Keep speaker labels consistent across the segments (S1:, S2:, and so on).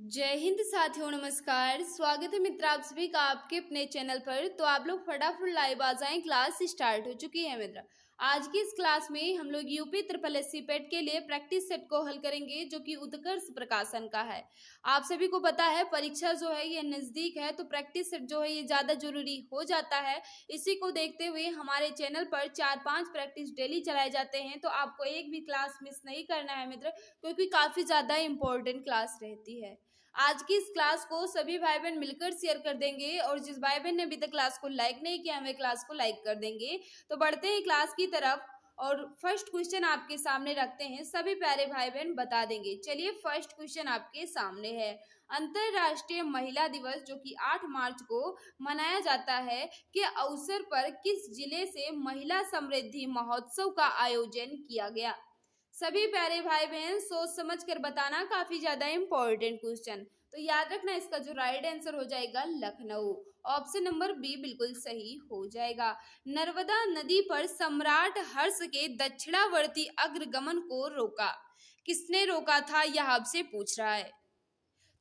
S1: जय हिंद साथियों, नमस्कार। स्वागत है मित्र आप सभी का आपके अपने चैनल पर। तो आप लोग फटाफट लाइव आ जाएं, क्लास स्टार्ट हो चुकी है मित्र। आज की इस क्लास में हम लोग यूपी ट्रिपल एससी पेट के लिए प्रैक्टिस सेट को हल करेंगे, जो कि उत्कर्ष प्रकाशन का है। आप सभी को पता है परीक्षा जो है ये नजदीक है, तो प्रैक्टिस सेट जो है ये ज्यादा जरूरी हो जाता है। इसी को देखते हुए हमारे चैनल पर 4-5 प्रैक्टिस डेली चलाए जाते हैं, तो आपको एक भी क्लास मिस नहीं करना है मित्र, क्योंकि काफी ज्यादा इंपॉर्टेंट क्लास रहती है। आज की इस क्लास को सभी भाई बहन मिलकर शेयर कर देंगे, और जिस भाई बहन ने अभी तक क्लास को लाइक नहीं किया हमें क्लास को लाइक कर देंगे। तो बढ़ते हैं क्लास की तरफ, और फर्स्ट क्वेश्चन आपके सामने रखते हैं, सभी प्यारे भाई बहन बता देंगे। चलिए फर्स्ट क्वेश्चन आपके सामने है। अंतरराष्ट्रीय महिला दिवस जो कि 8 मार्च को मनाया जाता है के अवसर पर किस जिले से महिला समृद्धि महोत्सव का आयोजन किया गया? सभी प्यारे भाई बहन सोच समझ कर बताना, काफी ज्यादा इंपॉर्टेंट क्वेश्चन। तो याद रखना इसका जो राइट आंसर हो जाएगा लखनऊ। ऑप्शन नंबर बी बिल्कुल सही हो जाएगा। नर्मदा नदी पर सम्राट हर्ष के दक्षिणावर्ती अग्रगमन को रोका, किसने रोका था यह आपसे पूछ रहा है।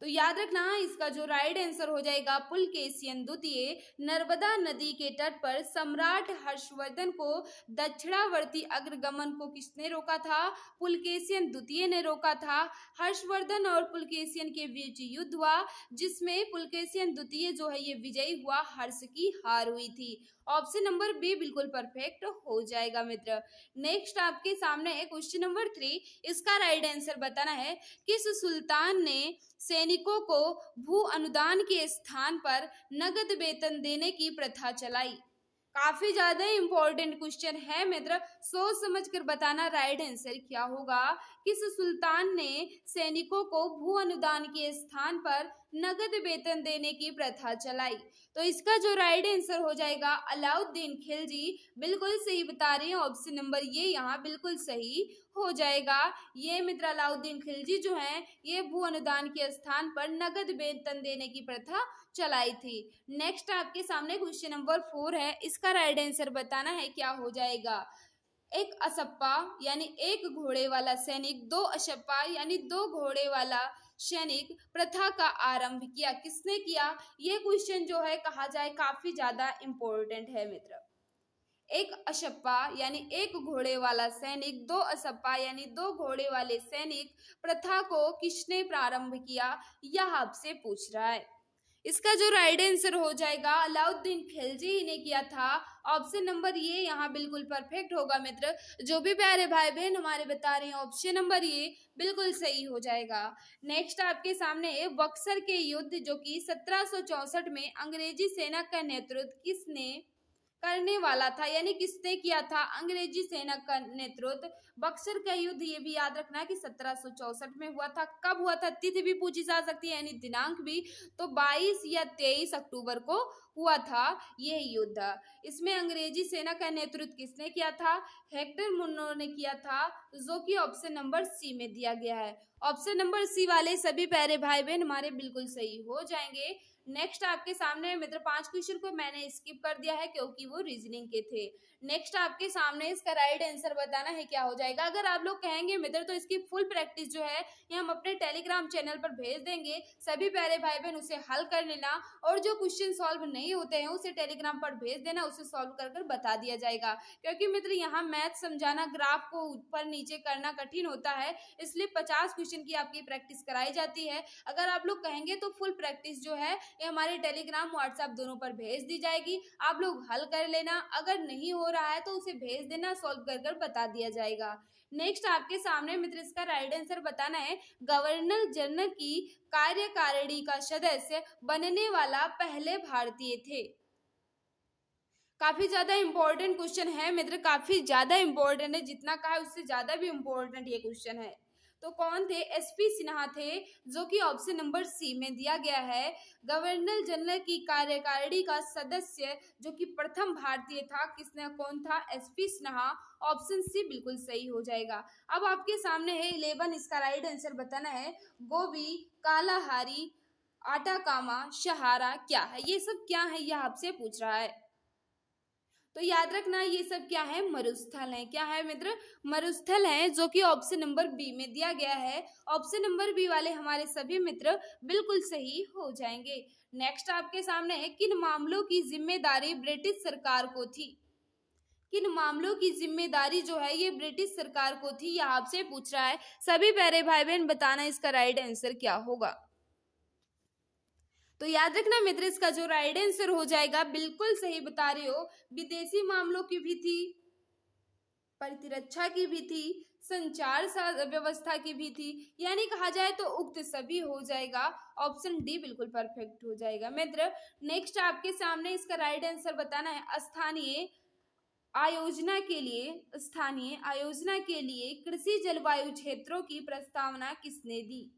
S1: तो याद रखना इसका जो राइट आंसर हो जाएगा पुलकेशियन द्वितीय। नर्मदा नदी के तट पर सम्राट हर्षवर्धन को दक्षिणावर्ती अग्रगमन को किसने रोका था? पुलकेशियन द्वितीय ने रोका था। हर्षवर्धन और पुलकेशियन के बीच युद्ध हुआ, जिसमें पुलकेशियन द्वितीय जो है ये विजयी हुआ, हर्ष की हार हुई थी। ऑप्शन नंबर बी बिल्कुल परफेक्ट हो जाएगा मित्र। नेक्स्ट आपके सामने है क्वेश्चन नंबर 3। इसका राइट आंसर बताना है, किस सुल्तान ने सैनिकों को भू अनुदान के स्थान पर नगद वेतन देने की प्रथा चलाई? काफी ज्यादा इंपॉर्टेंट क्वेश्चन है मित्र, सोच समझ कर बताना राइट आंसर क्या होगा। किस सुल्तान ने सैनिकों को भू अनुदान के स्थान पर नगद वेतन देने की प्रथा चलाई? तो इसका जो राइट आंसर हो जाएगा अलाउद्दीन खिलजी। बिल्कुल सही बता रहे हैं, ऑप्शन नंबर ये यहाँ बिल्कुल सही हो जाएगा। ये मित्र अलाउद्दीन खिलजी जो है ये भू अनुदान के स्थान पर नगद वेतन देने की प्रथा चलाई थी। नेक्स्ट आपके सामने क्वेश्चन नंबर 4 है। इसका राइट आंसर बताना है क्या हो जाएगा। एक असप्पा यानी एक घोड़े वाला सैनिक, दो अशप्पा यानी दो घोड़े वाला सैनिक प्रथा का आरंभ किया, किसने किया? ये क्वेश्चन जो है कहा जाए काफी ज्यादा इंपॉर्टेंट है मित्र। एक अशप्पा यानी एक घोड़े वाला सैनिक, दो असप्पा यानी दो घोड़े वाले सैनिक प्रथा को किसने प्रारंभ किया, यह आपसे पूछ रहा है। इसका जो राइट आंसर हो जाएगा अलाउद्दीन खिलजी ही ने किया था। ऑप्शन नंबर ये यहाँ बिल्कुल परफेक्ट होगा मित्र। जो भी प्यारे भाई बहन हमारे बता रहे हैं ऑप्शन नंबर ये बिल्कुल सही हो जाएगा। नेक्स्ट आपके सामने है बक्सर के युद्ध जो कि 1764 में अंग्रेजी सेना का नेतृत्व किसने करने वाला था, यानी किसने किया था अंग्रेजी सेना का नेतृत्व। बक्सर का युद्ध ये भी याद रखना कि 1764 में हुआ था। कब हुआ था तिथि भी पूछी जा सकती है, यानी दिनांक भी। तो 22 या 23 अक्टूबर को हुआ था यह युद्ध। इसमें अंग्रेजी सेना का नेतृत्व किसने किया था? हेक्टर मुन्नो ने किया था, जो कि ऑप्शन नंबर सी में दिया गया है। ऑप्शन नंबर सी वाले सभी प्यारे भाई बहन हमारे बिल्कुल सही हो जाएंगे। नेक्स्ट आपके सामने मित्र 5 क्वेश्चन को मैंने स्किप कर दिया है क्योंकि वो रीजनिंग के थे। नेक्स्ट आपके सामने इसका राइट आंसर बताना है क्या हो जाएगा। अगर आप लोग कहेंगे मित्र तो इसकी फुल प्रैक्टिस जो है ये हम अपने टेलीग्राम चैनल पर भेज देंगे, सभी प्यारे भाई बहन उसे हल कर लेना, और जो क्वेश्चन सॉल्व नहीं होते हैं उसे टेलीग्राम पर भेज देना, उसे सॉल्व कर कर बता दिया जाएगा। क्योंकि मित्र यहाँ मैथ समझाना, ग्राफ को ऊपर नीचे करना कठिन होता है, इसलिए 50 क्वेश्चन की आपकी प्रैक्टिस कराई जाती है। अगर आप लोग कहेंगे तो फुल प्रैक्टिस जो है ये हमारे टेलीग्राम व्हाट्सएप दोनों पर भेज दी जाएगी, आप लोग हल कर लेना। अगर नहीं हो रहा है तो उसे भेज देना, सॉल्व कर कर बता दिया जाएगा। नेक्स्ट आपके सामने मित्र इसका राइट आंसर बताना है, गवर्नर जनरल की कार्यकारिणी का सदस्य बनने वाला पहले भारतीय थे। काफी ज्यादा इंपॉर्टेंट क्वेश्चन है मित्र, काफी ज्यादा इंपॉर्टेंट है, जितना कहा उससे ज्यादा भी इंपॉर्टेंट ये क्वेश्चन है। तो कौन थे? एसपी सिन्हा थे, जो कि ऑप्शन नंबर सी में दिया गया है। गवर्नर जनरल की कार्यकारिणी का सदस्य जो कि प्रथम भारतीय था, किसने कौन था? एसपी सिन्हा। ऑप्शन सी बिल्कुल सही हो जाएगा। अब आपके सामने है 11, इसका राइट आंसर बताना है। गोबी, कालाहारी, आटाकामा, सहारा क्या है? ये सब क्या है यह आपसे पूछ रहा है। तो याद रखना ये सब क्या है, मरुस्थल है। क्या है मित्र, मरुस्थल है, जो कि ऑप्शन नंबर बी में दिया गया है। ऑप्शन नंबर बी वाले हमारे सभी मित्र बिल्कुल सही हो जाएंगे। नेक्स्ट आपके सामने है, किन मामलों की जिम्मेदारी ब्रिटिश सरकार को थी। किन मामलों की जिम्मेदारी जो है ये ब्रिटिश सरकार को थी, यह आपसे पूछ रहा है। सभी प्यारे भाई बहन बताना इसका राइट आंसर क्या होगा। तो याद रखना मित्र, इसका जो राइट आंसर हो जाएगा, बिल्कुल सही बता रहे हो, विदेशी मामलों की भी थी, प्रतिरक्षा की भी थी, संचार व्यवस्था की भी थी, यानी कहा जाए तो उक्त सभी हो जाएगा। ऑप्शन डी बिल्कुल परफेक्ट हो जाएगा मित्र। नेक्स्ट आपके सामने इसका राइट आंसर बताना है। स्थानीय आयोजना के लिए कृषि जलवायु क्षेत्रों की प्रस्तावना किसने दी।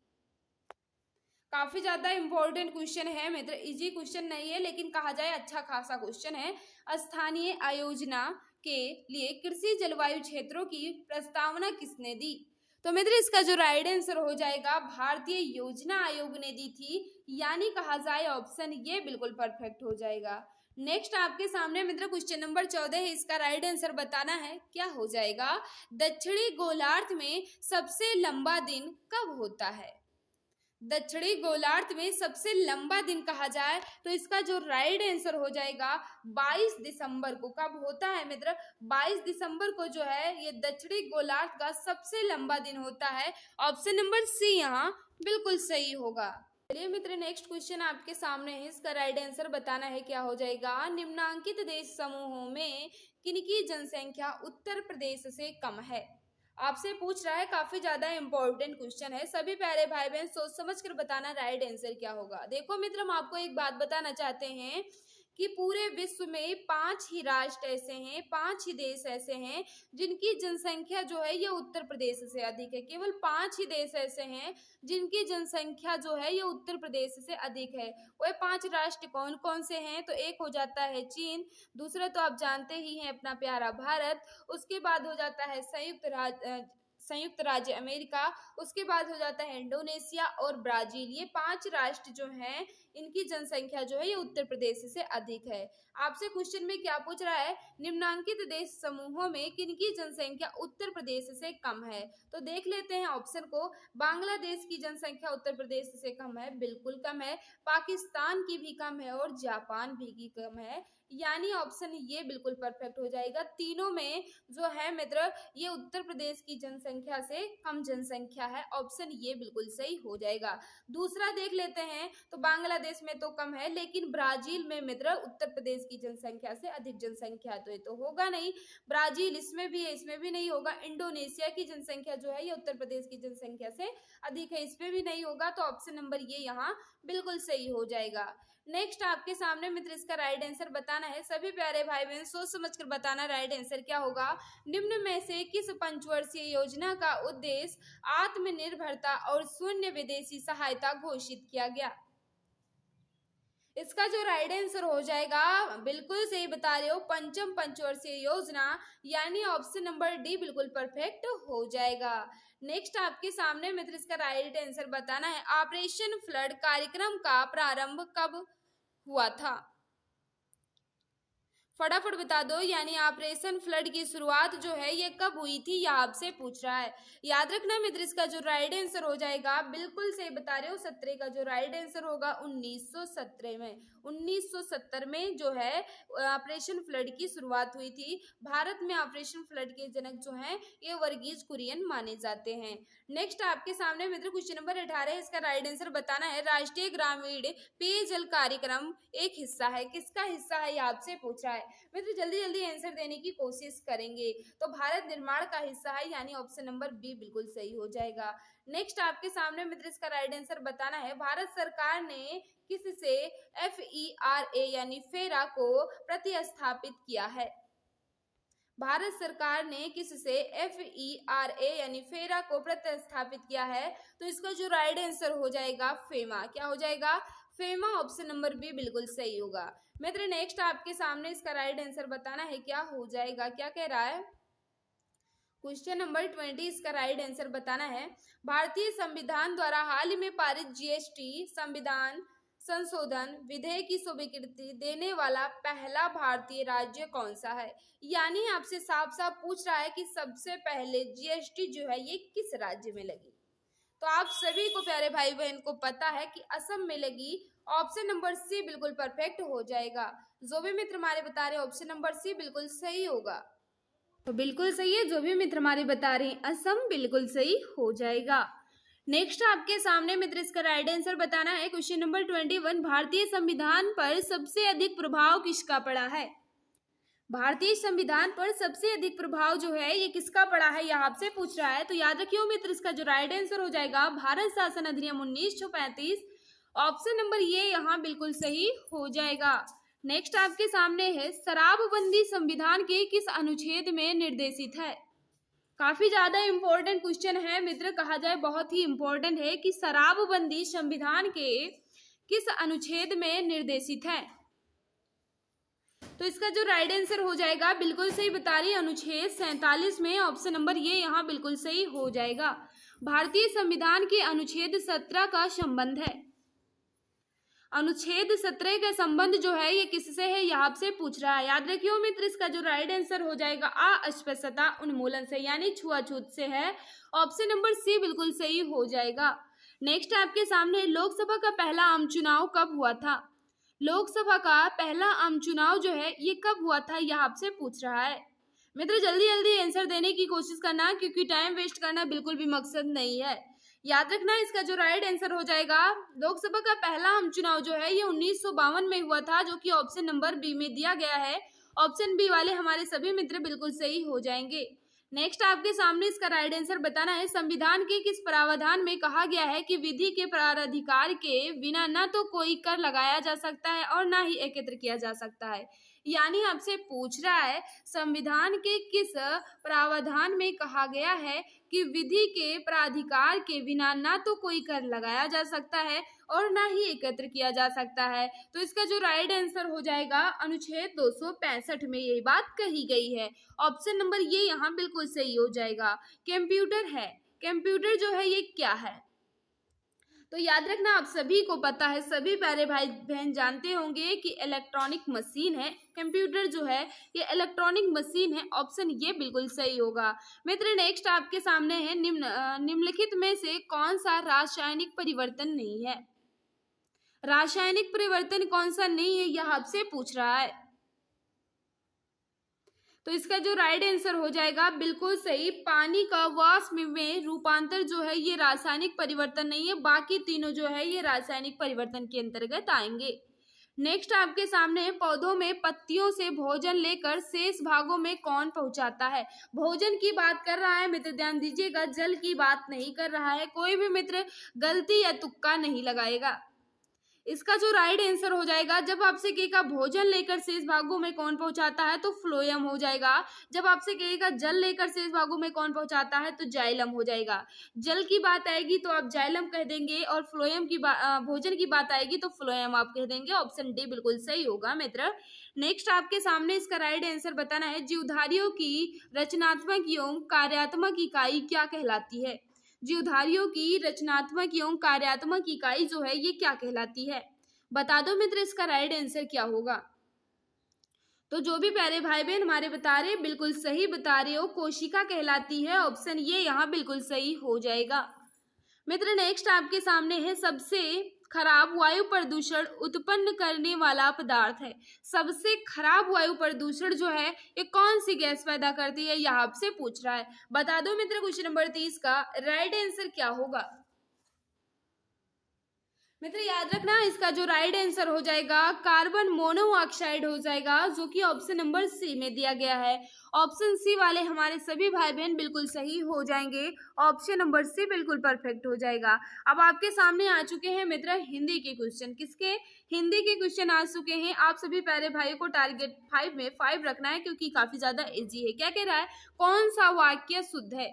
S1: काफी ज्यादा इंपॉर्टेंट क्वेश्चन है मित्र, इजी क्वेश्चन नहीं है, लेकिन कहा जाए अच्छा खासा क्वेश्चन है। स्थानीय आयोजना के लिए कृषि जलवायु क्षेत्रों की प्रस्तावना किसने दी। तो मित्र इसका जो राइट आंसर हो जाएगा, भारतीय योजना आयोग ने दी थी, यानी कहा जाए ऑप्शन ये बिल्कुल परफेक्ट हो जाएगा। नेक्स्ट आपके सामने मित्र क्वेश्चन नंबर 14 है, इसका राइट आंसर बताना है, क्या हो जाएगा। दक्षिणी गोलार्ध में सबसे लंबा दिन कब होता है। दक्षिणी गोलार्ध में सबसे लंबा दिन कहा जाए तो इसका जो राइट आंसर हो जाएगा 22 दिसंबर को। कब होता है मित्र, 22 दिसंबर को जो है ये दक्षिणी गोलार्ध का सबसे लंबा दिन होता है। ऑप्शन नंबर सी यहाँ बिल्कुल सही होगा। चलिए मित्र नेक्स्ट क्वेश्चन आपके सामने है, इसका राइट आंसर बताना है, क्या हो जाएगा। निम्नांकित देश समूहों में किनकी जनसंख्या उत्तर प्रदेश से कम है। आपसे पूछ रहा है, काफी ज्यादा इंपॉर्टेंट क्वेश्चन है। सभी प्यारे भाई बहन सोच समझ कर बताना राइट आंसर क्या होगा। देखो मित्र, हम आपको एक बात बताना चाहते हैं कि पूरे विश्व में 5 ही राष्ट्र ऐसे हैं, 5 ही देश ऐसे हैं जिनकी जनसंख्या जो है ये उत्तर प्रदेश से अधिक है। केवल 5 ही देश ऐसे हैं जिनकी जनसंख्या जो है ये उत्तर प्रदेश से अधिक है। वह 5 राष्ट्र कौन कौन से हैं, तो एक हो जाता है चीन, दूसरा तो आप जानते ही हैं अपना प्यारा भारत, उसके बाद हो जाता है संयुक्त राज्य अमेरिका, उसके बाद हो जाता है इंडोनेशिया और ब्राजील। ये 5 राष्ट्र जो हैं इनकी जनसंख्या जो है ये उत्तर प्रदेश से अधिक है। आपसे क्वेश्चन में क्या पूछ रहा है, निम्नांकित देश समूहों में किनकी जनसंख्या उत्तर प्रदेश से कम है। तो देख लेते हैं ऑप्शन को। बांग्लादेश की जनसंख्या उत्तर प्रदेश से कम है, बिल्कुल कम है। पाकिस्तान की भी कम है और जापान भी की कम है, यानी ऑप्शन ये बिल्कुल परफेक्ट हो जाएगा। तीनों में जो है मित्र ये उत्तर प्रदेश की जनसंख्या से कम जनसंख्या है। ऑप्शन ये बिल्कुल सही हो जाएगा। दूसरा देख लेते हैं, तो बांग्लादेश में तो कम है, लेकिन ब्राजील में मित्र उत्तर प्रदेश की जनसंख्या से अधिक जनसंख्या, तो ये तो होगा नहीं। ब्राजील इसमें भी है, इसमें भी नहीं होगा। इंडोनेशिया की जनसंख्या जो है ये उत्तर प्रदेश की जनसंख्या से अधिक है, इसमें भी नहीं होगा। तो ऑप्शन नंबर ये यहाँ बिल्कुल सही हो जाएगा। नेक्स्ट आपके सामने मित्र इसका राइट आंसर बताना है। सभी प्यारे भाई बहन सोच समझकर बताना राइट आंसर क्या होगा। निम्न में से किस पंचवर्षीय योजना का उद्देश्य आत्मनिर्भरता और शून्य विदेशी सहायता घोषित किया गया। इसका जो राइट आंसर हो जाएगा, बिल्कुल सही बता रहे हो, पंचम पंचवर्षीय योजना, यानी ऑप्शन नंबर डी बिल्कुल परफेक्ट हो जाएगा। नेक्स्ट आपके सामने मित्र इसका राइट आंसर बताना है। ऑपरेशन फ्लड कार्यक्रम का प्रारंभ कब हुआ था। फटाफट बता दो, यानी ऑपरेशन फ्लड की शुरुआत जो है ये कब हुई थी, यह आपसे पूछ रहा है। याद रखना मित्र इसका जो राइट आंसर हो जाएगा, बिल्कुल सही बता रहे हो, 17 का जो राइट आंसर होगा 1917 में। 1970 में जो है ऑपरेशन फ्लड की शुरुआत हुई थी। भारत में ऑपरेशन फ्लड के जनक जो हैं ये वर्गीज कुरियन माने जाते हैं। नेक्स्ट आपके सामने मित्र क्वेश्चन नंबर 18, इसका राइट आंसर बताना है। राष्ट्रीय ग्रामीण पेयजल कार्यक्रम एक हिस्सा है, किसका हिस्सा है, ये आपसे पूछ रहा है। मित्र जल्दी जल्दी आंसर देने की कोशिश करेंगे। तो भारत निर्माण का हिस्सा है, यानी ऑप्शन नंबर बी बिल्कुल सही हो जाएगा। नेक्स्ट आपके सामने मित्र इसका राइट आंसर बताना है। भारत सरकार ने किससे FERA यानी फेरा को प्रतिस्थापित किया है। भारत सरकार ने किससे FERA यानी फेरा को प्रतिस्थापित किया है, तो इसका जो राइट आंसर हो जाएगा फेमा। क्या हो जाएगा, फेमा। ऑप्शन नंबर बी बिल्कुल सही होगा। मित्र नेक्स्ट आपके सामने इसका राइट आंसर बताना है, क्या हो जाएगा, क्या कह रहा है। क्वेश्चन नंबर 20, इसका राइट आंसर बताना है। भारतीय संविधान द्वारा हाल ही में पारित GST संविधान संशोधन विधेयक की स्वीकृति देने वाला पहला भारतीय राज्य कौन सा है। यानी आपसे साफ साफ पूछ रहा है कि सबसे पहले जीएसटी जो है ये किस राज्य में लगी। तो आप सभी को प्यारे भाई बहन को पता है कि असम में लगी। ऑप्शन नंबर सी बिल्कुल परफेक्ट हो जाएगा। जो भी मित्र हमारे बता रहे हैं ऑप्शन नंबर सी बिल्कुल सही होगा। तो बिल्कुल सही है, जो भी मित्र हमारे बता रहे हैं असम बिल्कुल सही हो जाएगा। नेक्स्ट आपके सामने मित्र इसका राइट आंसर बताना है। क्वेश्चन नंबर 21, भारतीय संविधान पर सबसे अधिक प्रभाव किसका पड़ा है। भारतीय संविधान पर सबसे अधिक प्रभाव जो है ये किसका पड़ा है, यह आपसे पूछ रहा है। तो याद रखियो मित्र इसका जो राइट आंसर हो जाएगा भारत शासन अधिनियम 1935। ऑप्शन नंबर ये यहाँ बिल्कुल सही हो जाएगा। नेक्स्ट आपके सामने है, शराबबंदी संविधान के किस अनुच्छेद में निर्देशित है। काफी ज्यादा इंपॉर्टेंट क्वेश्चन है मित्र, कहा जाए बहुत ही इंपॉर्टेंट है कि शराबबंदी संविधान के किस अनुच्छेद में निर्देशित है। तो इसका जो राइट आंसर हो जाएगा बिल्कुल सही बता रही अनुच्छेद 47 में। ऑप्शन नंबर ये यहाँ बिल्कुल सही हो जाएगा। भारतीय संविधान के अनुच्छेद 17 का संबंध है। अनुच्छेद 17 का संबंध जो है ये किससे है, यह आपसे पूछ रहा है। याद रखियो मित्र इसका जो राइट आंसर हो जाएगा अस्पृश्यता उन्मूलन से, यानी छुआछूत से है। ऑप्शन नंबर सी बिल्कुल सही हो जाएगा। नेक्स्ट आपके सामने लोकसभा का पहला आम चुनाव कब हुआ था। लोकसभा का पहला आम चुनाव जो है ये कब हुआ था, यह आपसे पूछ रहा है। मित्र जल्दी जल्दी आंसर देने की कोशिश करना, क्योंकि टाइम वेस्ट करना बिल्कुल भी मकसद नहीं है। याद रखना इसका जो राइट आंसर हो जाएगा, लोकसभा का पहला आम चुनाव जो है ये 1952 में हुआ था, जो कि ऑप्शन नंबर बी में दिया गया है। ऑप्शन बी वाले हमारे सभी मित्र बिल्कुल सही हो जाएंगे। नेक्स्ट आपके सामने इसका राइट आंसर बताना है, संविधान के किस प्रावधान में कहा गया है कि विधि के प्राधिकार के बिना न तो कोई कर लगाया जा सकता है और न ही एकत्र किया जा सकता है। यानी आपसे पूछ रहा है संविधान के किस प्रावधान में कहा गया है कि विधि के प्राधिकार के बिना ना तो कोई कर लगाया जा सकता है और ना ही एकत्र किया जा सकता है। तो इसका जो राइट आंसर हो जाएगा अनुच्छेद 265 में यही बात कही गई है। ऑप्शन नंबर ये यहाँ बिल्कुल सही हो जाएगा। कंप्यूटर है, कंप्यूटर जो है ये क्या है। तो याद रखना आप सभी को पता है, सभी प्यारे भाई बहन जानते होंगे कि इलेक्ट्रॉनिक मशीन है। कंप्यूटर जो है ये इलेक्ट्रॉनिक मशीन है। ऑप्शन ये बिल्कुल सही होगा। मित्र नेक्स्ट आपके सामने है, निम्नलिखित में से कौन सा रासायनिक परिवर्तन नहीं है। रासायनिक परिवर्तन कौन सा नहीं है, यह आपसे पूछ रहा है। तो इसका जो राइट आंसर हो जाएगा बिल्कुल सही, पानी का वाष्प में रूपांतर जो है ये रासायनिक परिवर्तन नहीं है। बाकी तीनों जो है ये रासायनिक परिवर्तन के अंतर्गत आएंगे। नेक्स्ट आपके सामने पौधों में पत्तियों से भोजन लेकर शेष भागों में कौन पहुंचाता है। भोजन की बात कर रहा है मित्र, ध्यान दीजिएगा, जल की बात नहीं कर रहा है। कोई भी मित्र गलती या तुक्का नहीं लगाएगा। इसका जो राइट आंसर हो जाएगा, जब आपसे कहेगा भोजन लेकर शेष भागों में कौन पहुंचाता है तो फ्लोएम हो जाएगा। जब आपसे कहेगा जल लेकर शेष भागों में कौन पहुंचाता है तो जाइलम हो जाएगा। जल की बात आएगी तो आप जाइलम कह देंगे और फ्लोएम की भोजन की बात आएगी तो फ्लोएम आप कह देंगे। ऑप्शन डी बिल्कुल सही होगा मित्र। नेक्स्ट आपके सामने इसका राइट आंसर बताना है, जीवधारियों की रचनात्मक एवं कार्यात्मक इकाई क्या कहलाती है। जीवधारियों की रचनात्मक एवं कार्यात्मक इकाई जो है ये क्या कहलाती है, बता दो मित्र इसका राइट आंसर क्या होगा। तो जो भी प्यारे भाई बहन हमारे बता रहे बिल्कुल सही बता रहे हो, कोशिका कहलाती है। ऑप्शन ये यहाँ बिल्कुल सही हो जाएगा। मित्र नेक्स्ट आपके सामने है, सबसे खराब वायु प्रदूषण उत्पन्न करने वाला पदार्थ है। सबसे खराब वायु प्रदूषण जो है ये कौन सी गैस पैदा करती है, यह आपसे पूछ रहा है। बता दो मित्र क्वेश्चन नंबर 30 का राइट आंसर क्या होगा। मित्र याद रखना इसका जो राइट आंसर हो जाएगा कार्बन मोनोऑक्साइड हो जाएगा, जो कि ऑप्शन नंबर सी में दिया गया है। ऑप्शन सी वाले हमारे सभी भाई बहन बिल्कुल सही हो जाएंगे। ऑप्शन नंबर सी बिल्कुल परफेक्ट हो जाएगा। अब आपके सामने आ चुके हैं मित्र हिंदी के क्वेश्चन। किसके, हिंदी के क्वेश्चन आ चुके हैं। आप सभी प्यारे भाई को टारगेट 5 में 5 रखना है, क्योंकि काफी ज्यादा इजी है। क्या कह रहा है, कौन सा वाक्य शुद्ध है,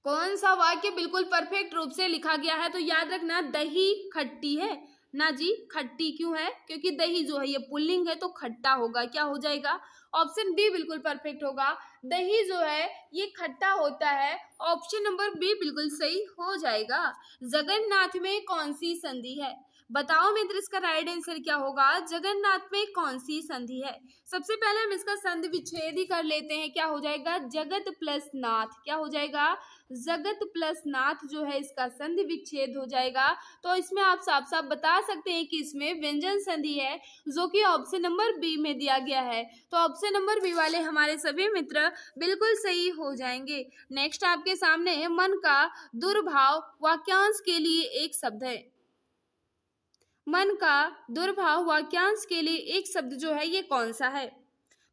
S1: कौन सा वाक्य बिल्कुल परफेक्ट रूप से लिखा गया है। तो याद रखना दही खट्टी है, ना जी, खट्टी क्यों है? क्योंकि दही जो है ये पुल्लिंग है तो खट्टा होगा। क्या हो जाएगा? ऑप्शन बी बिल्कुल परफेक्ट होगा। दही जो है ये खट्टा होता है। ऑप्शन नंबर बी बिल्कुल सही हो जाएगा। जगन्नाथ में कौन सी संधि है? बताओ मित्र, इसका राइट आंसर क्या होगा? जगन्नाथ में कौन सी संधि है? सबसे पहले हम इसका संधि विच्छेद ही कर लेते हैं। क्या हो जाएगा? जगत प्लस नाथ। क्या हो जाएगा? जगत प्लस नाथ जो है इसका संधि विच्छेद हो जाएगा। तो इसमें आप साफ साफ बता सकते हैं कि इसमें व्यंजन संधि है, जो कि ऑप्शन नंबर बी में दिया गया है। तो ऑप्शन नंबर बी वाले हमारे सभी मित्र बिल्कुल सही हो जाएंगे। नेक्स्ट आपके सामने है, मन का दुर्भाव वाक्यांश के लिए एक शब्द है। मन का दुर्भाव वाक्यांश के लिए एक शब्द जो है ये कौन सा है?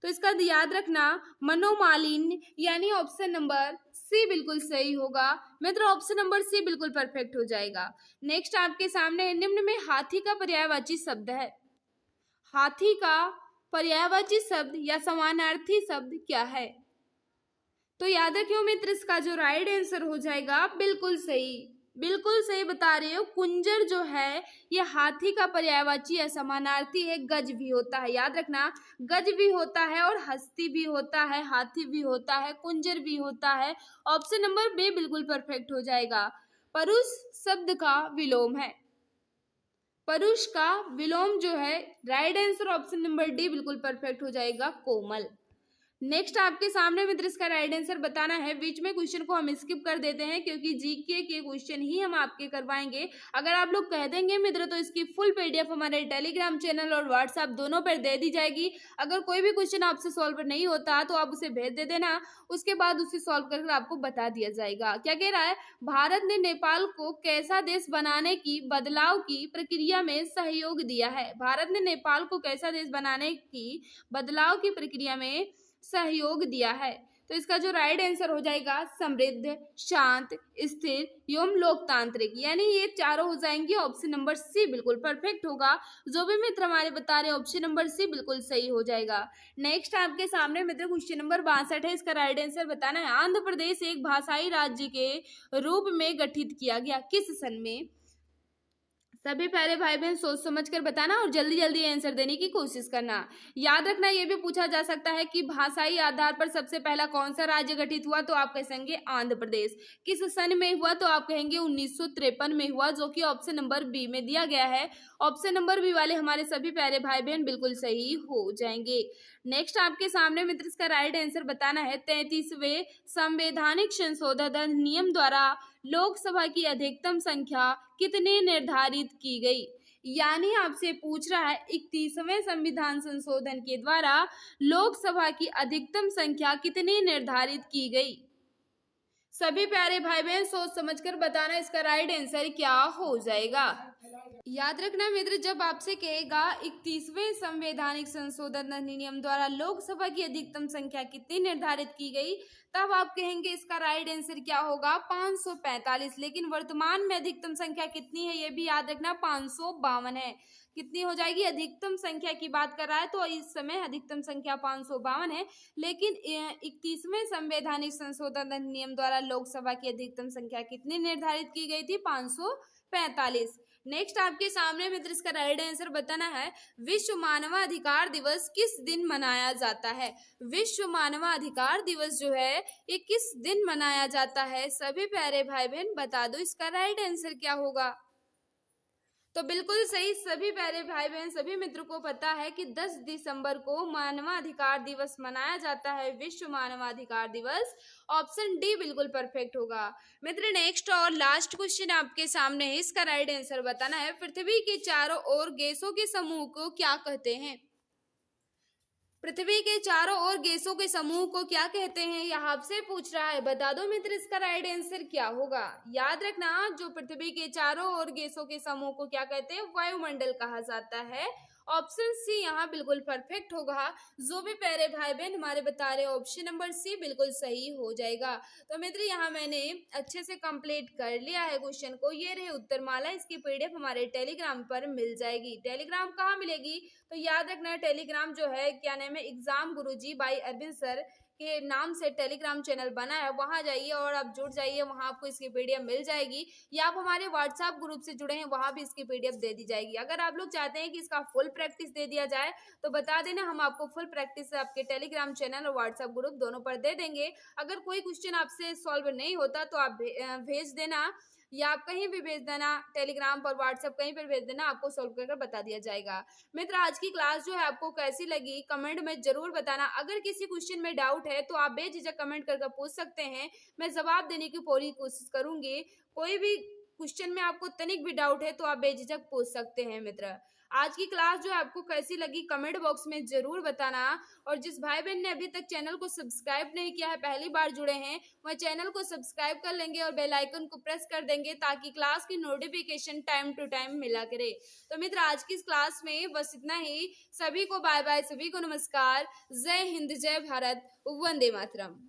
S1: तो इसका याद रखना, मनोमालिन्य, यानी ऑप्शन नंबर सी बिल्कुल सही होगा। मित्र ऑप्शन नंबर सी बिल्कुल परफेक्ट हो जाएगा। नेक्स्ट आपके सामने, निम्न में हाथी का पर्यायवाची शब्द है। हाथी का पर्यायवाची शब्द या समानार्थी शब्द क्या है? तो याद रखियो मित्र, इसका जो राइट आंसर हो जाएगा बिल्कुल सही, बिल्कुल सही बता रहे हो। कुंजर जो है ये हाथी का पर्यायवाची या समानार्थी है। गज भी होता है, याद रखना, गज भी होता है और हस्ती भी होता है, हाथी भी होता है, कुंजर भी होता है। ऑप्शन नंबर बी बिल्कुल परफेक्ट हो जाएगा। परुष शब्द का विलोम है। परुष का विलोम जो है, right answer option number D बिल्कुल परफेक्ट हो जाएगा, कोमल। नेक्स्ट आपके सामने मित्र इसका राइट आंसर बताना है। बीच में क्वेश्चन को हम स्किप कर देते हैं क्योंकि जीके के क्वेश्चन ही हम आपके करवाएंगे। अगर आप लोग कह देंगे मित्र तो इसकी फुल पीडीएफ हमारे टेलीग्राम चैनल और व्हाट्सएप दोनों पर दे दी जाएगी। अगर कोई भी क्वेश्चन आपसे सॉल्व नहीं होता तो आप उसे भेज दे देना, उसके बाद उसे सॉल्व कर आपको बता दिया जाएगा। क्या कह रहा है? भारत ने नेपाल को कैसा देश बनाने की बदलाव की प्रक्रिया में सहयोग दिया है? भारत ने नेपाल को कैसा देश बनाने की बदलाव की प्रक्रिया में सहयोग दिया है? तो इसका जो राइट आंसर हो जाएगा, समृद्ध, शांत, स्थिर एवं लोकतांत्रिक, यानी ये चारों हो जाएंगे। ऑप्शन नंबर सी बिल्कुल परफेक्ट होगा। जो भी मित्र हमारे बता रहे हैं ऑप्शन नंबर सी बिल्कुल सही हो जाएगा। नेक्स्ट आपके सामने मित्र क्वेश्चन नंबर 62 है। इसका राइट आंसर बताना है। आंध्र प्रदेश एक भाषाई राज्य के रूप में गठित किया गया किस सन में? सभी प्यारे भाई बहन सोच समझ कर बताना और जल्दी जल्दी आंसर देने की कोशिश करना। याद रखना, ये भी पूछा जा सकता है कि भाषाई आधार पर सबसे पहला कौन सा राज्य गठित हुआ? तो आप कहेंगे आंध्र प्रदेश। किस सन में हुआ? तो आप कहेंगे 1953 में हुआ, जो कि ऑप्शन नंबर बी में दिया गया है। ऑप्शन नंबर बी वाले हमारे सभी प्यारे भाई बहन बिल्कुल सही हो जाएंगे। नेक्स्ट आपके सामने मित्र इसका राइट आंसर बताना है। 33वें संवैधानिक संशोधन अधिनियम द्वारा लोकसभा की अधिकतम संख्या कितने निर्धारित की गई? यानी आपसे पूछ रहा है 31वें संविधान संशोधन के द्वारा लोकसभा की अधिकतम संख्या कितनी निर्धारित की गई? सभी प्यारे भाई बहन सोच समझकर बताना इसका राइट आंसर क्या हो जाएगा। याद रखना मित्र, जब आपसे कहेगा 31वें संवैधानिक संशोधन अधिनियम द्वारा लोकसभा की अधिकतम संख्या कितनी निर्धारित की गई, तब आप कहेंगे इसका राइट आंसर क्या होगा? 545। लेकिन वर्तमान में अधिकतम संख्या कितनी है ये भी याद रखना, 552 है। कितनी हो जाएगी? अधिकतम संख्या की बात कर रहा है तो इस समय अधिकतम संख्या 552 है। लेकिन 31वें संवैधानिक संशोधन अधिनियम द्वारा लोकसभा की अधिकतम संख्या कितनी निर्धारित की गई थी? 545। नेक्स्ट आपके सामने मित्र इसका राइट आंसर बताना है। विश्व मानवाधिकार दिवस किस दिन मनाया जाता है? विश्व मानवाधिकार दिवस जो है ये किस दिन मनाया जाता है? सभी प्यारे भाई बहन बता दो इसका राइट आंसर क्या होगा। तो बिल्कुल सही, सभी प्यारे भाई बहन सभी मित्रों को पता है कि 10 दिसंबर को मानवाधिकार दिवस मनाया जाता है, विश्व मानवाधिकार दिवस। ऑप्शन डी बिल्कुल परफेक्ट होगा। मित्र नेक्स्ट और लास्ट क्वेश्चन आपके सामने है। इसका राइट आंसर बताना है। पृथ्वी के चारों ओर गैसों के समूह को क्या कहते हैं? पृथ्वी के चारों ओर गैसों के समूह को क्या कहते हैं? यह आपसे पूछ रहा है। बता दो मित्र इसका राइट आंसर क्या होगा। याद रखना, जो पृथ्वी के चारों ओर गैसों के समूह को क्या कहते हैं? वायुमंडल कहा जाता है। ऑप्शन सी यहाँ बिल्कुल परफेक्ट होगा। जो भी प्यारे भाई बहन हमारे बता रहे ऑप्शन नंबर सी बिल्कुल सही हो जाएगा। तो मित्र यहाँ मैंने अच्छे से कंप्लीट कर लिया है क्वेश्चन को। ये रहे उत्तरमाला, इसकी पीडीएफ हमारे टेलीग्राम पर मिल जाएगी। टेलीग्राम कहाँ मिलेगी? तो याद रखना टेलीग्राम जो है क्या नाम है, एग्जाम गुरुजी बाय अरविंद सर, के नाम से टेलीग्राम चैनल बना है, वहां जाइए और आप जुड़ जाइए, वहां आपको इसकी पीडीएफ मिल जाएगी, या आप हमारे व्हाट्सएप ग्रुप से जुड़े हैं, वहां भी इसकी पीडीएफ दे दी जाएगी। अगर आप लोग चाहते हैं कि इसका फुल प्रैक्टिस दे दिया जाए तो बता देना, हम आपको फुल प्रैक्टिस आपके टेलीग्राम चैनल और व्हाट्सएप ग्रुप दोनों पर दे देंगे। अगर कोई क्वेश्चन आपसे सॉल्व नहीं होता तो आप भेज देना, या आप कहीं भी भेज देना, टेलीग्राम पर, व्हाट्सएप कहीं पर भेज देना, आपको सॉल्व कर बता दिया जाएगा। मित्र, आज की क्लास जो है आपको कैसी लगी कमेंट में जरूर बताना। अगर किसी क्वेश्चन में डाउट है तो आप बेझिझक कमेंट करके पूछ सकते हैं, मैं जवाब देने की पूरी कोशिश करूंगी। कोई भी क्वेश्चन में आपको तनिक भी डाउट है तो आप बेझिझक पूछ सकते हैं। मित्र, आज की क्लास जो है आपको कैसी लगी कमेंट बॉक्स में जरूर बताना। और जिस भाई बहन ने अभी तक चैनल को सब्सक्राइब नहीं किया है, पहली बार जुड़े हैं, वह चैनल को सब्सक्राइब कर लेंगे और बेल आइकन को प्रेस कर देंगे ताकि क्लास की नोटिफिकेशन टाइम टू टाइम मिला करे। तो मित्र, आज की इस क्लास में बस इतना ही। सभी को बाय बाय, सभी को नमस्कार, जय हिंद, जय भारत, वंदे मातरम।